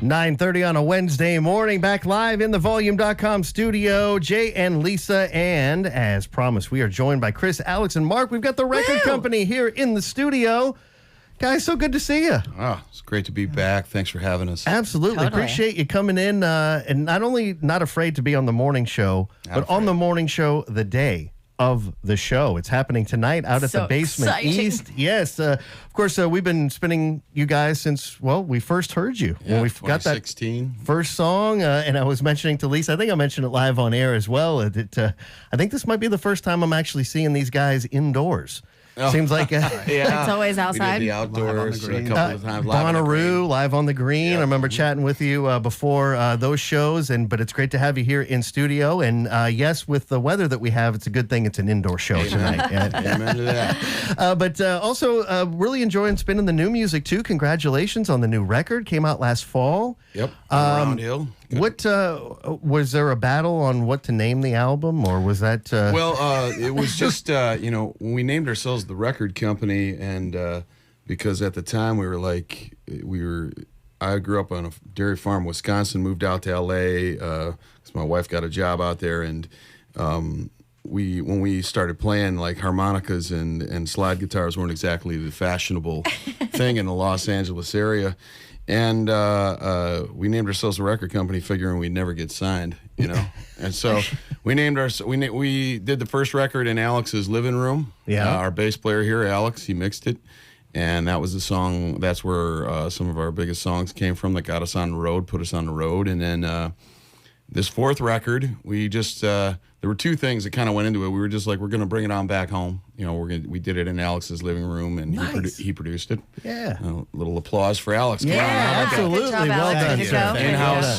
9:30 on a Wednesday morning, back live in the Volume.com studio. Jay and Lisa, and as promised, we are joined by Chris, Alex, and Mark. We've got the record company here in the studio. Guys, so good to see you. Oh, it's great to be back. Thanks for having us. Absolutely. Totally. Appreciate you coming in, and not only not afraid to be on the morning show, but on the morning show the day of the show. It's happening tonight out at So the Basement exciting. East. Yes. Of course, we've been spinning you guys since, well, we first heard you. Yeah, When we got that 2016. first song, and I was mentioning to Lisa, I think I mentioned it live on air as well, that I think this might be the first time I'm actually seeing these guys indoors. Oh. Seems like Yeah. It's always outside. We did the outdoors a couple of times. Bonnaroo, live on the green. Yeah. I remember chatting with you before those shows, but it's great to have you here in studio. And yes, with the weather that we have, it's a good thing it's an indoor show tonight. Yeah. Amen to that. But also really enjoying spinning the new music too. Congratulations on the new record. Came out last fall. Yep. Around Hill. What was there a battle on what to name the album, or was that? Well, it was just when we named ourselves the record company, and because at the time I grew up on a dairy farm in Wisconsin, moved out to L.A. Because my wife got a job out there, and when we started playing, like, harmonicas and slide guitars weren't exactly the fashionable thing in the Los Angeles area. And we named ourselves a record company, figuring we'd never get signed, And so we did the first record in Alex's living room. Yeah. Our bass player here, Alex, he mixed it, and that was the song. That's where some of our biggest songs came from. That got us on the road, put us on the road, and then this fourth record, we just there were two things that kind of went into it. We were just like, we're going to bring it on back home. We did it in Alex's living room, and Nice. he produced it. Yeah. A little applause for Alex. Come Yeah, on, absolutely. Good job, Well Alex. done, Way to sir.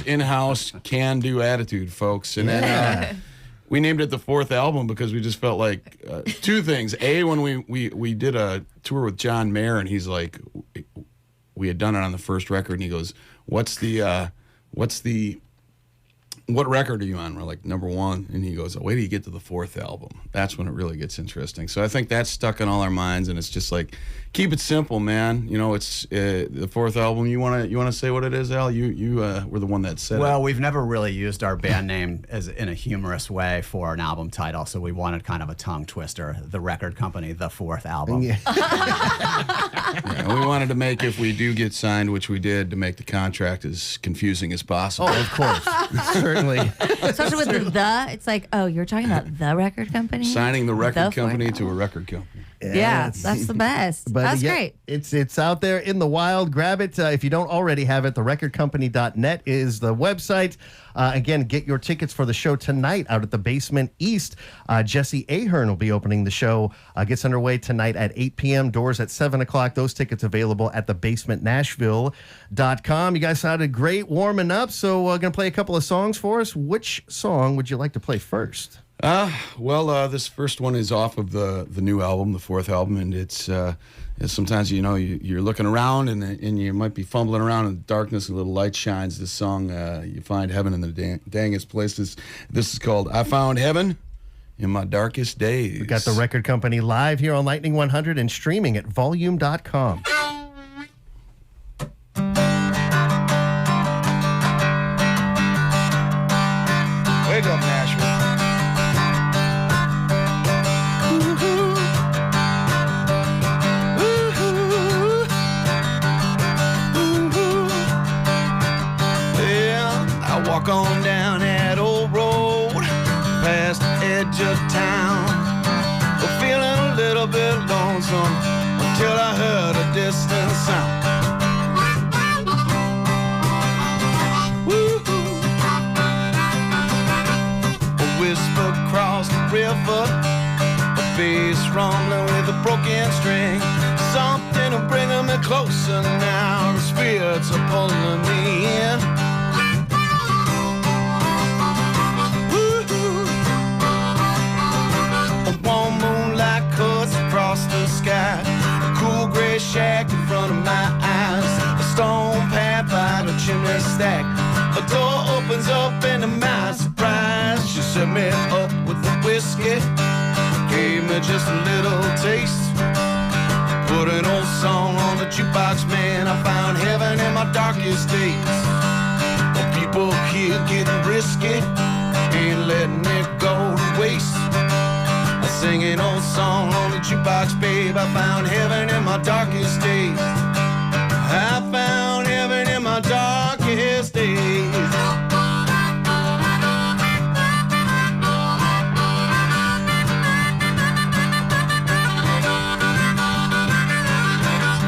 go. in-house can-do attitude, folks. And Yeah. then we named it the fourth album because we just felt like two things. A, when we did a tour with John Mayer, and he's like, we had done it on the first record, and he goes, what record are you on? We're like, number one. And he goes, wait till you get to the fourth album. That's when it really gets interesting. So I think that's stuck in all our minds, and it's just like, keep it simple, man. It's the fourth album. You wanna say what it is, Al? You were the one that said Well, it. we've never really used our band name in a humorous way for an album title, so we wanted kind of a tongue twister. The record company, the fourth album. Yeah. Yeah, we wanted to make, if we do get signed, which we did, to make the contract as confusing as possible. Oh, of course. Certainly. Especially with the, it's like, oh, you're talking about the record company? Signing the record The company fourth to a album. record company. Yeah, it's- that's the best. But That's yeah, great. It's out there in the wild. Grab it if you don't already have it. Therecordcompany.net is the website. Again, get your tickets for the show tonight out at the Basement East. Jesse Ahern will be opening the show. Gets underway tonight at 8 p.m. Doors at 7 o'clock. Those tickets available at thebasementnashville.com. You guys sounded great warming up, so we're going to play a couple of songs for us. Which song would you like to play first? This first one is off of the new album, the fourth album, and it's sometimes you're looking around and you might be fumbling around in the darkness, a little light shines. This song, you find heaven in the dangest places. This is called "I Found Heaven in My Darkest Days." We got the record company live here on Lightning 100 and streaming at Volume.com. Wake up, Nashville. I walk on down that old road, past the edge of town, feeling a little bit lonesome until I heard a distant sound. Woo-hoo. A whisper across the river, a bass rumbling with a broken string, something to bring me closer now. The spirits are pulling me in. Across the sky, a cool gray shack in front of my eyes, a stone pad by the chimney stack. A door opens up and to my surprise, she set me up with the whiskey, gave me just a little taste, put an old song on the jukebox, man. I found heaven in my darkest days. here getting risky, ain't letting it go to waste. I sing an old song on the jukebox, babe. I found heaven in my darkest days. I found heaven in my darkest days.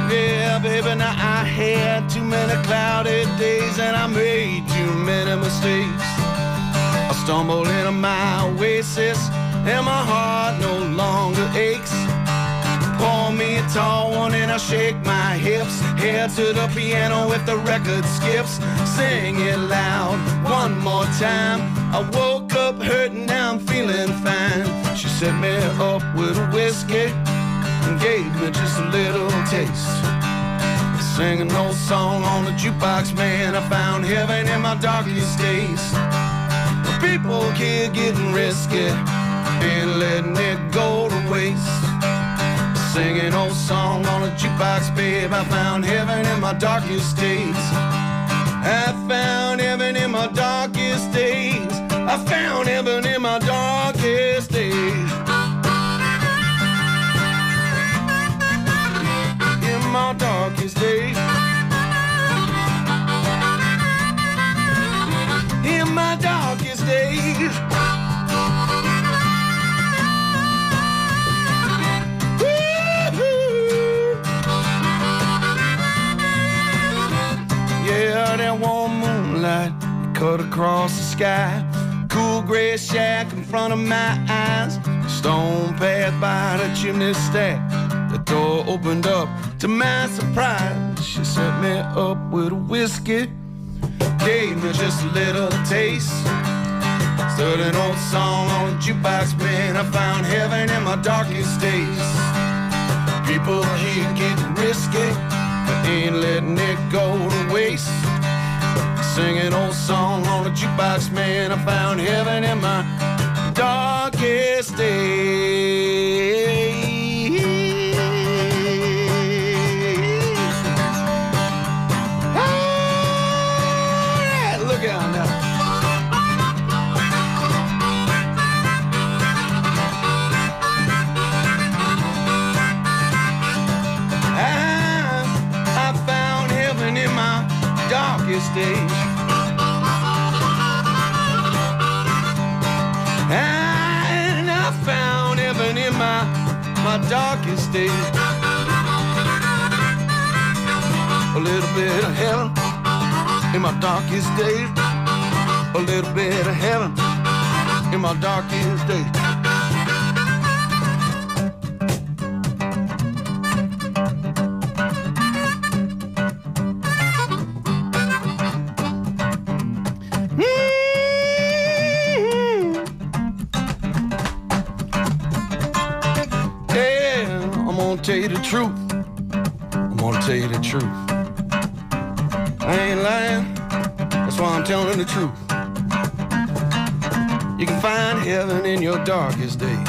Yeah, baby, now I had too many cloudy days and I made too many mistakes. I stumbled into my oasis and my heart no longer aches. Pour me a tall one and I shake my hips. Head to the piano if the record skips. Sing it loud one more time. I woke up hurting, now I'm feeling fine. She set me up with a whiskey and gave me just a little taste. Sing an old song on the jukebox, man. I found heaven in my darkest days. People here getting risky and letting it go to waste. Sing an old song on a jukebox, babe. I found heaven in my darkest days. I found heaven in my darkest days. I found heaven in my darkest days. In my darkest days. In my darkest days. Yeah, that warm moonlight cut across the sky. Cool gray shack in front of my eyes. Stone path by the chimney stack. The door opened up to my surprise. She set me up with a whiskey, gave me just a little taste. Stood an old song on a jukebox, man. I found heaven in my darkest days. People here getting risky, but ain't letting it go to waste. Sing an old song on a jukebox, man. I found heaven in my darkest days. All right, look out now. I found heaven in my darkest days. And I found heaven in my darkest days. A little bit of heaven in my darkest days. A little bit of heaven in my darkest days. Tell you the truth. I'm gonna tell you the truth. I ain't lying. That's why I'm telling the truth. You can find heaven in your darkest days.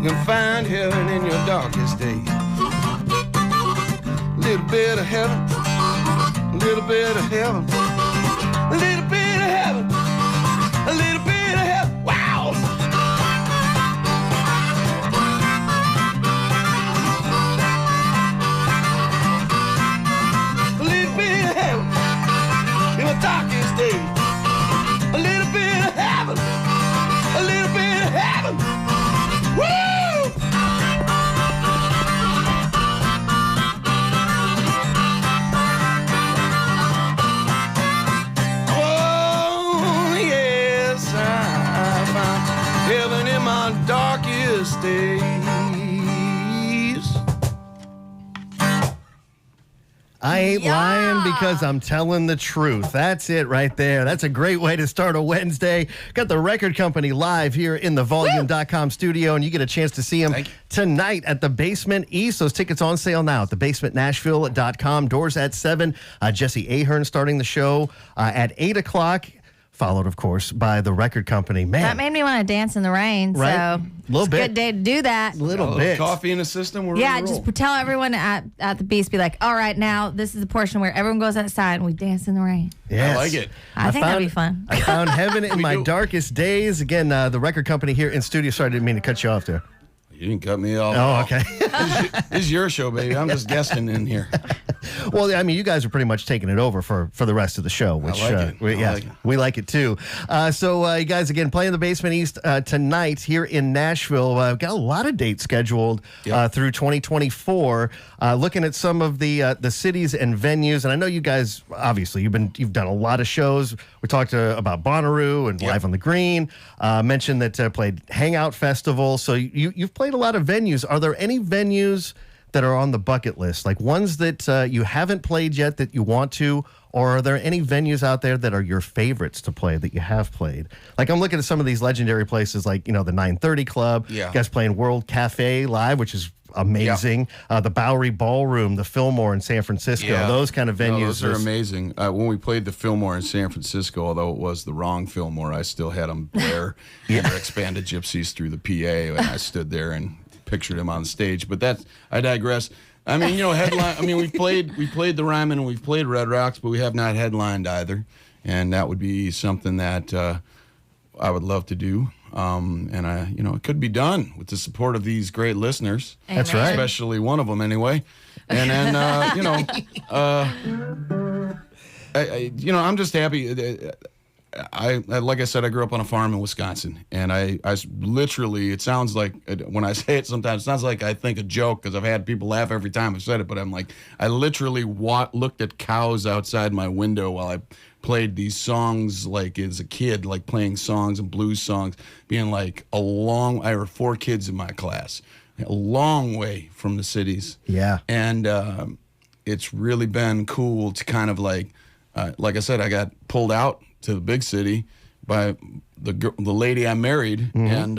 You can find heaven in your darkest days. A little bit of heaven. A little bit of heaven. A little bit of heaven. A little bit of heaven. Wow. Darkest day, a little bit of heaven, a little bit of heaven. Woo! Oh yes, I found heaven in my darkest days. I ain't Yeah. lying because I'm telling the truth. That's it right there. That's a great way to start a Wednesday. Got the record company live here in the Volume.com studio, and you get a chance to see them tonight at the Basement East. Those tickets on sale now at thebasementnashville.com. Doors at 7. Jesse Ahern starting the show at 8 o'clock. followed, of course, by the record company. Man, That made me want to dance in the rain. Right? So Little it's bit. a good day to do that. little bit. Coffee in the system. We're Yeah, ready to just roll. tell everyone at the Beast, be like, all right, now this is the portion where everyone goes outside and we dance in the rain. Yes. I like it. I think that'd be fun. I found heaven in my do. darkest days. Again, the record company here in studio. Sorry, I didn't mean to cut you off there. You didn't cut me off. Oh, okay. This is your show, baby. I'm just guesting in here. Well, I mean, you guys are pretty much taking it over for the rest of the show, which like it. I yeah, like it. we like it too. So you guys again playing the Basement East tonight here in Nashville. We've got a lot of dates scheduled through 2024. Looking at some of the cities and venues, and I know you guys obviously you've done a lot of shows. We talked about Bonnaroo and Live on the Green. Mentioned that played Hangout Festival. So you've played a lot of venues. Are there any venues that are on the bucket list, like ones that you haven't played yet that you want to, or are there any venues out there that are your favorites to play that you have played? Like I'm looking at some of these legendary places, like the 930 Club. Yeah. You guys playing World Cafe live, which is amazing. The Bowery Ballroom, the Fillmore in San Francisco. Those kind of venues. No, those are amazing. When we played the Fillmore in San Francisco, although it was the wrong Fillmore, I still had them blare their expanded gypsies through the PA, and I stood there and pictured him on stage. But I digress. I mean, headline. I mean, we played the Ryman and we've played Red Rocks, but we have not headlined either, and that would be something that I would love to do. And it could be done with the support of these great listeners. That's right. Especially one of them, anyway. And then, I'm just happy. I like I said, I grew up on a farm in Wisconsin, and I literally, it sounds like, when I say it sometimes, it sounds like I think a joke because I've had people laugh every time I've said it, but I'm like, I literally looked at cows outside my window while I played these songs, like as a kid, like playing songs and blues songs, being like I had 4 kids in my class, a long way from the cities. Yeah. And it's really been cool to kind of like I said, I got pulled out to the big city by the lady I married, and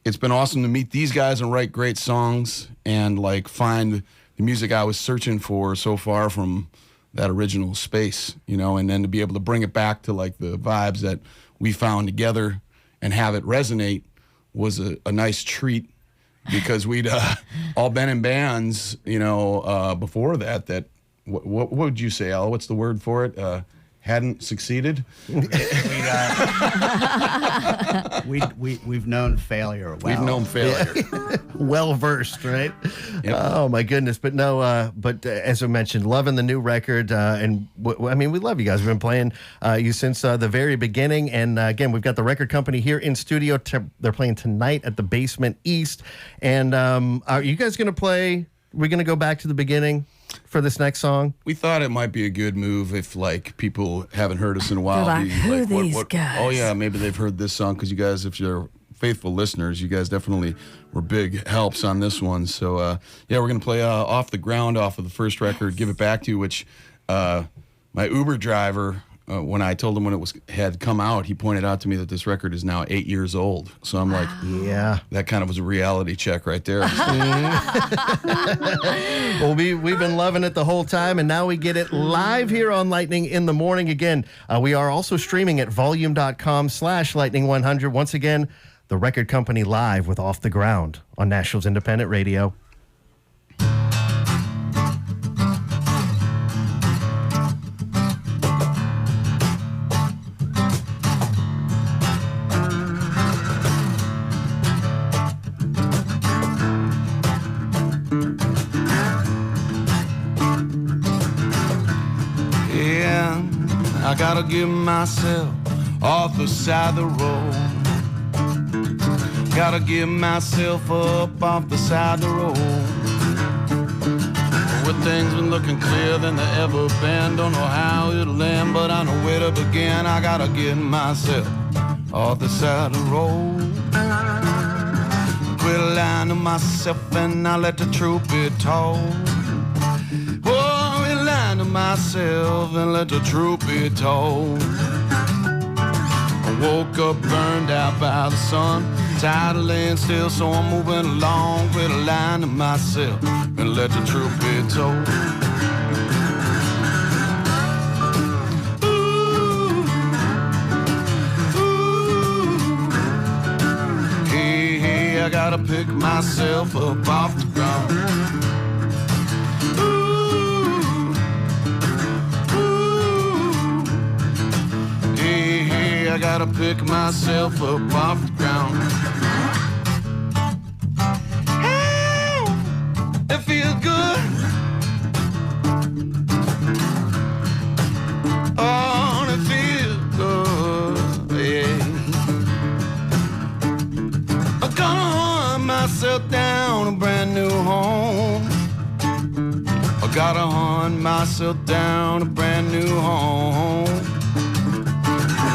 it's been awesome to meet these guys and write great songs and like find the music I was searching for so far from that original space, and then to be able to bring it back to like the vibes that we found together and have it resonate was a nice treat, because we'd all been in bands, before that what would you say, Al? What's the word for it? Hadn't succeeded. We've known failure. Well. We've known failure. Well versed, right? Yep. Oh my goodness! But no, as I mentioned, loving the new record, and I mean, we love you guys. We've been playing you since the very beginning, and again, we've got the record company here in studio. They're playing tonight at the Basement East, and are you guys going to play? We're going to go back to the beginning for this next song. We thought it might be a good move if like people haven't heard us in a while. They're like, be "Who are what- these what- guys?" Oh yeah, maybe they've heard this song, because you guys, if you're faithful listeners, you guys definitely were big helps on this one. So we're gonna play Off the Ground off of the first record, Give It Back to You, which my Uber driver, when I told him when it had come out, he pointed out to me that this record is now 8 years old. So I'm like, Yeah. that kind of was a reality check right there. Well, we've been loving it the whole time, and now we get it live here on Lightning in the Morning. Again, we are also streaming at volume.com/lightning100. Once again, the record company live with Off the Ground on Nashville's Independent Radio. Yeah, I gotta get myself off the side of the road. Gotta get myself up off the side of the road. With things been looking clearer than they ever been. Don't know how it'll end, but I know where to begin. I gotta get myself off the side of the road. Quit lying to myself and I let the truth be told. Oh, quit lying to myself and let the truth be told. I woke up burned out by the sun, tired of laying still, so I'm moving along. Quit lying to myself and let the truth be told. Ooh, pick myself up off the ground. Hey, I gotta pick myself up off the ground. Hey, it feels good. Oh, it feels good. Yeah. I'm gonna hunt myself down a brand new home. I gotta hunt myself down a brand new home.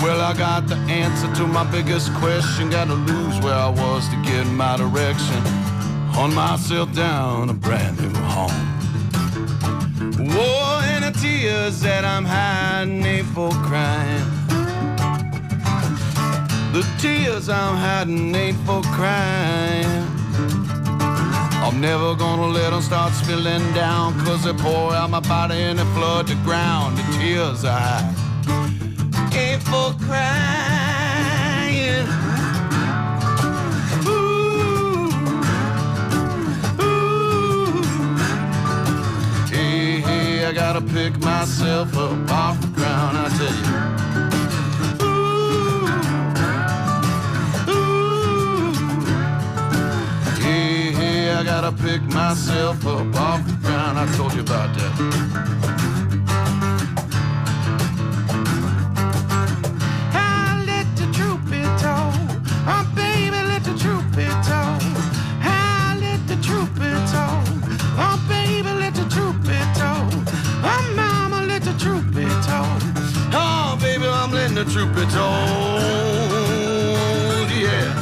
Well, I got the answer to my biggest question. Gotta lose where I was to get my direction. Hunt myself down a brand new home. Whoa, and the tears that I'm hiding ain't for crying. The tears I'm hiding ain't for crying. I'm never gonna let them start spilling down, 'cause they pour out my body and they flood the ground. The tears I hide ain't for crying. Ooh, ooh. Hey, hey, I gotta pick myself up off the ground, I tell you. I gotta pick myself up off the ground. I told you about that. I let the truth be told. Oh, baby, let the truth be told. I let the truth be told. Oh, baby, let the truth be told. Oh, mama, let the truth be told. Oh, baby, I'm letting the truth be told. Yeah.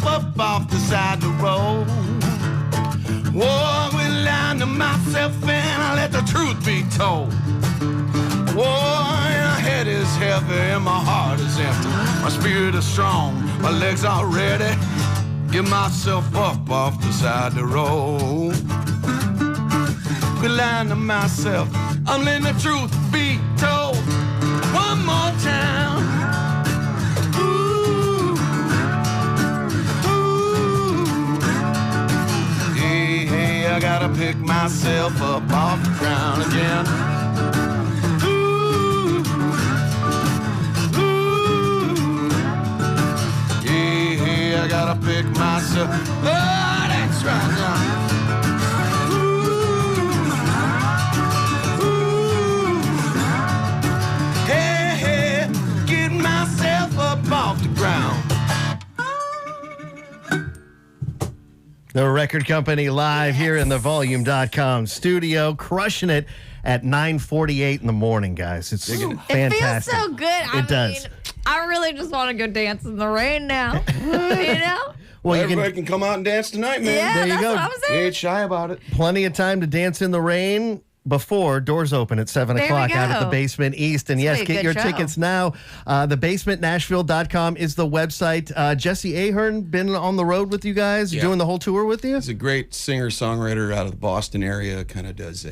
Up off the side of the road. Whoa, we lying to myself and I let the truth be told. Whoa, my head is heavy and my heart is empty. My spirit is strong, my legs are ready. Get myself up off the side of the road. We lying to myself, I'm letting the truth be told. One more time. I gotta pick myself up off the ground again. Ooh, ooh. Yeah, I gotta pick myself. Oh, that's right now. Ooh, ooh. Hey, hey, get myself up off the ground. The Record Company live here in the Volume.com studio, crushing it at 9:48 in the morning, guys. It's fantastic. It feels so good. It does. I really just want to go dance in the rain now. You know? Well, everybody can come out and dance tonight, man. Yeah, There you that's go. what I was You saying. ain't shy about it. Plenty of time to dance in the rain before doors open at 7 There we o'clock out at the go. Basement East. And yes, It's gonna be get a your good show. tickets now. TheBasementNashville.com is the website. Jesse Ahern been on the road with you guys, Yeah. doing the whole tour with you? He's a great singer-songwriter out of the Boston area. Kind of does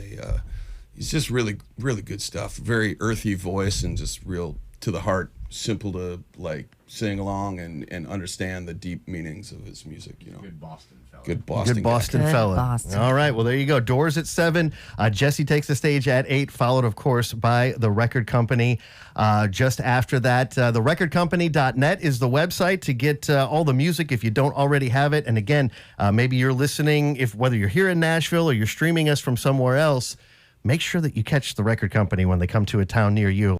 he's just really, really good stuff. Very earthy voice and just real to the heart. Simple to like sing along and understand the deep meanings of his music. You know, Good Boston fella. good Boston. Good guy. Boston Good fella. Boston. All right, well, there you go. Doors at 7. Jesse takes the stage at 8, followed, of course, by The Record Company. Just after that, therecordcompany.net is the website to get all the music if you don't already have it. And again, maybe you're listening, whether you're here in Nashville or you're streaming us from somewhere else, make sure that you catch The Record Company when they come to a town near you.